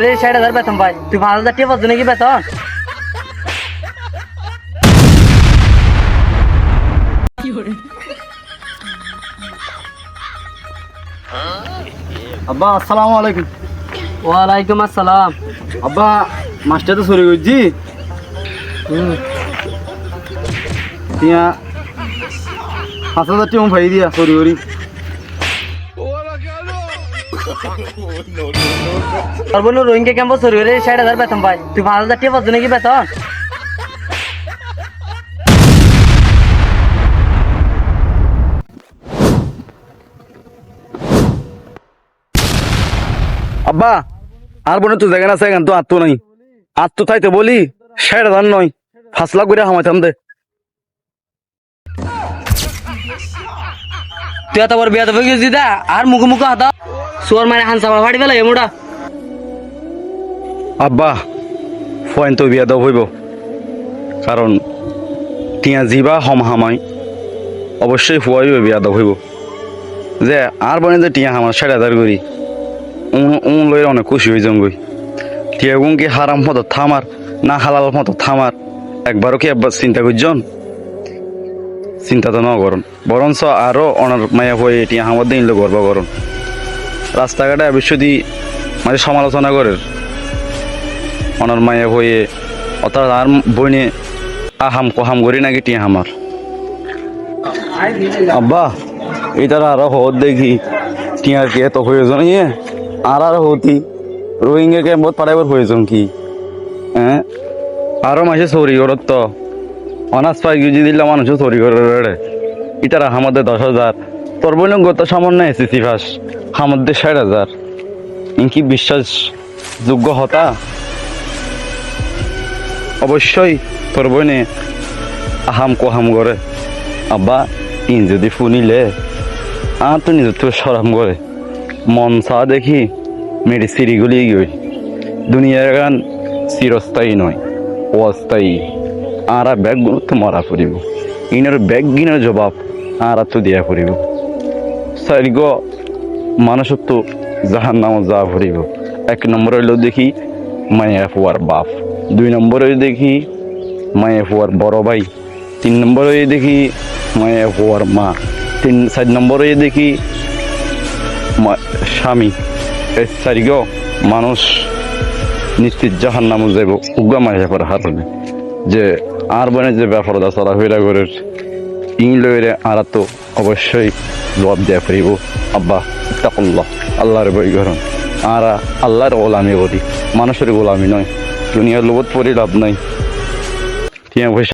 60,000 বেতন পাই, তুই 5,000 টাকা পাচ্ছ নাকি বেতন? আব্বা আসসালামু আলাইকুম। ওয়ালাইকুম আসসালাম। আব্বা মাস্টার তো চলে গেছি তিয়া 5,000 টাকা ভাই দিয়া সরি করি। তোর বোন রোহিঙ্গা ক্যাম্প চুরি করে 60,000 বেতন পাই, তুই 5,000 টাকা পাচ্ছ নাকি বেতন? আব্বা আর বোনের তো জায়গা আছে এখান তো আত্ম নাই, আত্ম থাইতে বলি 60,000 নয় 5 লাখ করে হামাইতাম দে। তুই এত বড় বিয়া তো গেছিস দিদা আর মুখে মুখে হাতা সোর মানে হান সাবা ফাড়ি ফেলা এমুটা। আব্বা ফয়েন তো বিয়া দাও হইব, কারণ টিয়া জিবা হম হামাই অবশ্যই ফুয়াইব বিয়া দাও হইব। যে আর বোনে যে টিয়া হামার 60,000 করি লইলে অনেক খুশি হয়ে যাম গই। টিয়া গুন কি হারাম মতো থামার না হালাল মতো থামার একবারও কি একবার চিন্তা করছেন? চিন্তা তো ন করুন, বরঞ্চ আরো অনার মায়া হয়ে টিয়া হামার দিন গর্ব করুন। রাস্তাঘাটে বিশ্বদি মানে সমালোচনা করে অনার মায়া হয়ে অর্থাৎ আর বইনে আহাম কহাম করি নাকি টিয়া হামার। আব্বা এটার আরো হত দেখি টিয়ার কে এত প্রয়োজন ইয়ে আর হতি রোহিঙ্গা ক্যাম্পত পাঠাইবার প্রয়োজন কি? হ্যাঁ আরো মাসে চুরি করত তো অনার্স পাই গুজি দিলে মানুষও চুরি করে ইটারা আমাদের 10,000 তোর বইন গত সামান্য এসেছি ফাঁস আমাদের 60,000 ইনকি বিশ্বাস যোগ্য হতা? অবশ্যই তোর বইনে আহাম কোহাম করে। আব্বা ইন যদি ফুনিলে তো নিজের তো সরাম করে মন চা দেখি মেরে সিঁড়িগুলি গই। দুনিয়ার গান চিরস্থায়ী নয় অস্থায়ী, আর ব্যাগ গুরুত্ব মরা পড়িব ইনের ব্যাগ গিনের জবাব আর তো দিয়া পড়িব। সারিগ মানুষের তো জাহান নাম যা পড়িব। 1 নম্বর হইল দেখি মায়া ফুয়ার বাপ, 2 নম্বর হইল দেখি মায়া ফুয়ার বড় ভাই, 3 নম্বর হইল দেখি মায়া ফুয়ার মা, 4 নম্বর হইল দেখি স্বামী। এই সারিগ মানুষ নিশ্চিত জাহান নাম যাইব উগা মায়া পর হারবে। যে আর বনে যে ব্যাপার চলা হইরা করে ইং লইরে আর তো অবশ্যই জবাব দেয়া পারিব। আব্বা ইত্তাকুল্লাহ আল্লাহর বই করুন, আর আল্লাহর গোলামি করি মানুষের গোলামি নয়। দুনিয়ার লোভত পরি লাভ নাই। ঠিক আছে।